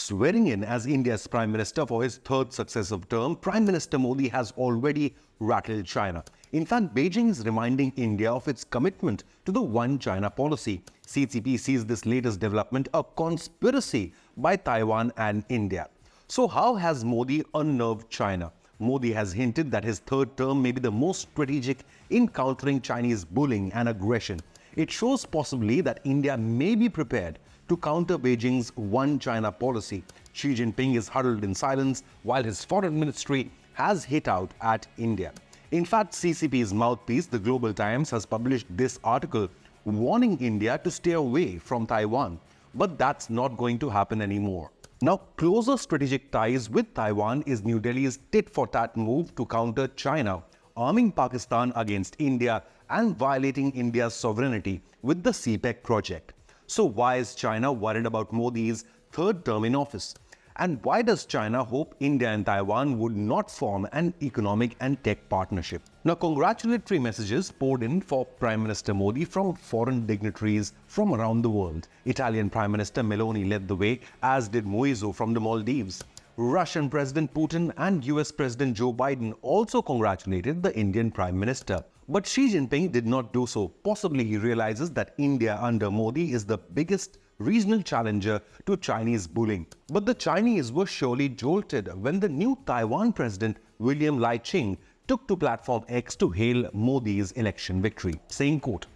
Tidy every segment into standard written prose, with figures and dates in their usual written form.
Swearing in as India's Prime Minister for his third successive term, Prime Minister Modi has already rattled China. In fact, Beijing is reminding India of its commitment to the One China policy. CCP sees this latest development a conspiracy by Taiwan and India. So how has Modi unnerved China? Modi has hinted that his third term may be the most strategic in countering Chinese bullying and aggression. It shows possibly that India may be prepared to counter Beijing's One China policy. Xi Jinping is huddled in silence while his foreign ministry has hit out at India. In fact, CCP's mouthpiece, the Global Times, has published this article warning India to stay away from Taiwan. But that's not going to happen anymore. Now, closer strategic ties with Taiwan is New Delhi's tit-for-tat move to counter China, arming Pakistan against India and violating India's sovereignty with the CPEC project. So why is China worried about Modi's third term in office? And why does China hope India and Taiwan would not form an economic and tech partnership? Now, congratulatory messages poured in for Prime Minister Modi from foreign dignitaries from around the world. Italian Prime Minister Meloni led the way, as did Moiso from the Maldives. Russian President Putin and US President Joe Biden also congratulated the Indian Prime Minister. But Xi Jinping did not do so. Possibly he realizes that India under Modi is the biggest regional challenger to Chinese bullying. But the Chinese were surely jolted when the new Taiwan President William Lai Ching took to platform X to hail Modi's election victory, saying, quote,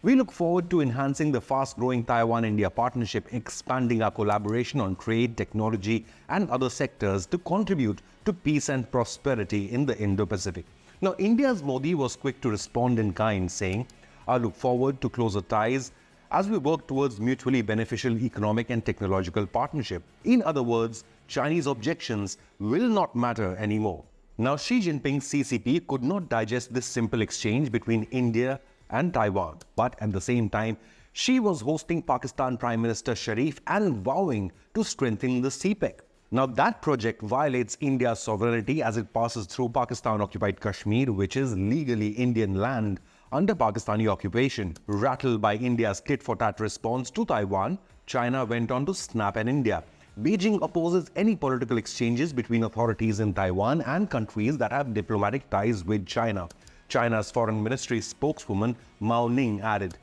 "We look forward to enhancing the fast-growing Taiwan-India partnership, expanding our collaboration on trade, technology and other sectors to contribute to peace and prosperity in the Indo-Pacific." Now, India's Modi was quick to respond in kind, saying, "I look forward to closer ties as we work towards mutually beneficial economic and technological partnership." In other words, Chinese objections will not matter anymore. Now, Xi Jinping's CCP could not digest this simple exchange between India and Taiwan. But at the same time, Xi was hosting Pakistan Prime Minister Sharif and vowing to strengthen the CPEC. Now, that project violates India's sovereignty as it passes through Pakistan-occupied Kashmir, which is legally Indian land under Pakistani occupation. Rattled by India's tit-for-tat response to Taiwan, China went on to snap at India. Beijing opposes any political exchanges between authorities in Taiwan and countries that have diplomatic ties with China. China's foreign ministry spokeswoman Mao Ning added,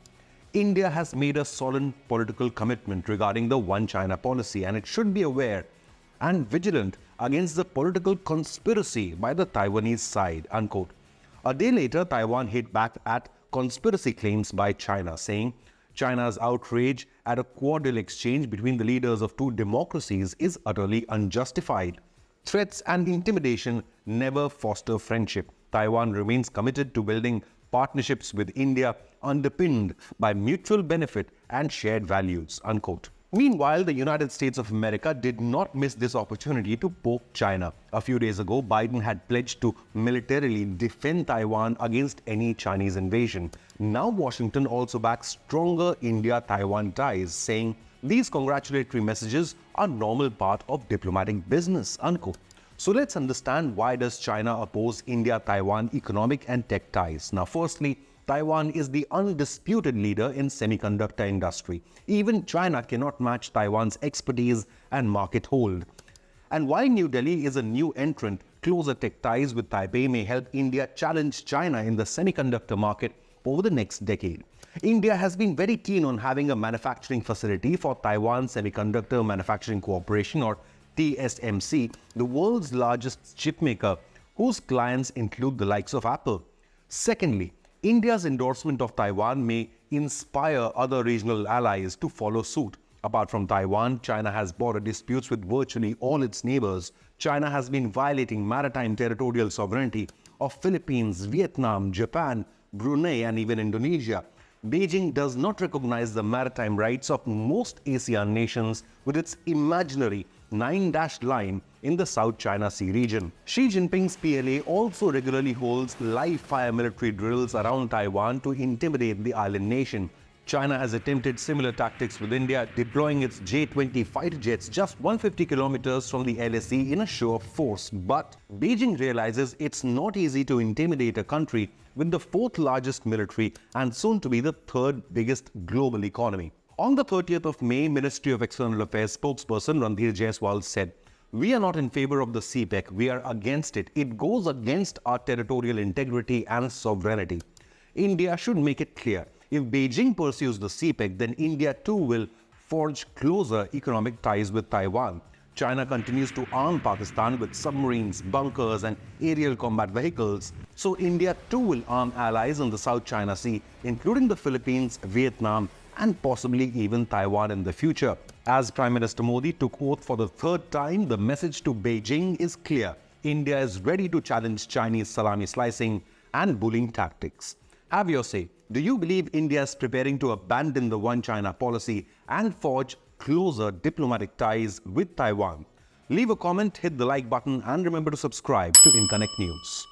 "India has made a solemn political commitment regarding the One China policy, and it should be aware and vigilant against the political conspiracy by the Taiwanese side," unquote. A day later, Taiwan hit back at conspiracy claims by China, saying China's outrage at a Quad-deal exchange between the leaders of two democracies is utterly unjustified. Threats and intimidation never foster friendship. Taiwan remains committed to building partnerships with India underpinned by mutual benefit and shared values, unquote. Meanwhile, the United States of America did not miss this opportunity to poke China. A few days ago, Biden had pledged to militarily defend Taiwan against any Chinese invasion. Now, Washington also backs stronger India-Taiwan ties, saying these congratulatory messages are normal part of diplomatic business, unquote. So let's understand, why does China oppose India-Taiwan economic and tech ties? Now, firstly, Taiwan is the undisputed leader in semiconductor industry. Even China cannot match Taiwan's expertise and market hold. And while New Delhi is a new entrant, closer tech ties with Taipei may help India challenge China in the semiconductor market over the next decade. India has been very keen on having a manufacturing facility for Taiwan Semiconductor Manufacturing Corporation, or TSMC, the world's largest chipmaker, whose clients include the likes of Apple. Secondly, India's endorsement of Taiwan may inspire other regional allies to follow suit. Apart from Taiwan, China has border disputes with virtually all its neighbors. China has been violating maritime territorial sovereignty of Philippines, Vietnam, Japan, Brunei, and even Indonesia. Beijing does not recognize the maritime rights of most ASEAN nations with its imaginary 9-dashed line in the South China Sea region. Xi Jinping's PLA also regularly holds live-fire military drills around Taiwan to intimidate the island nation. China has attempted similar tactics with India, deploying its J-20 fighter jets just 150 kilometers from the LSE in a show of force. But Beijing realizes it's not easy to intimidate a country with the fourth largest military and soon to be the third biggest global economy. On the 30th of May, Ministry of External Affairs spokesperson Randhir Jaiswal said, "We are not in favor of the CPEC. We are against it. It goes against our territorial integrity and sovereignty. India should make it clear. If Beijing pursues the CPEC, then India too will forge closer economic ties with Taiwan. China continues to arm Pakistan with submarines, bunkers and aerial combat vehicles. So India too will arm allies in the South China Sea, including the Philippines, Vietnam and possibly even Taiwan in the future." As Prime Minister Modi took oath for the third time, the message to Beijing is clear. India is ready to challenge Chinese salami slicing and bullying tactics. Have your say. Do you believe India is preparing to abandon the One China policy and forge closer diplomatic ties with Taiwan? Leave a comment, hit the like button and remember to subscribe to Inconnect News.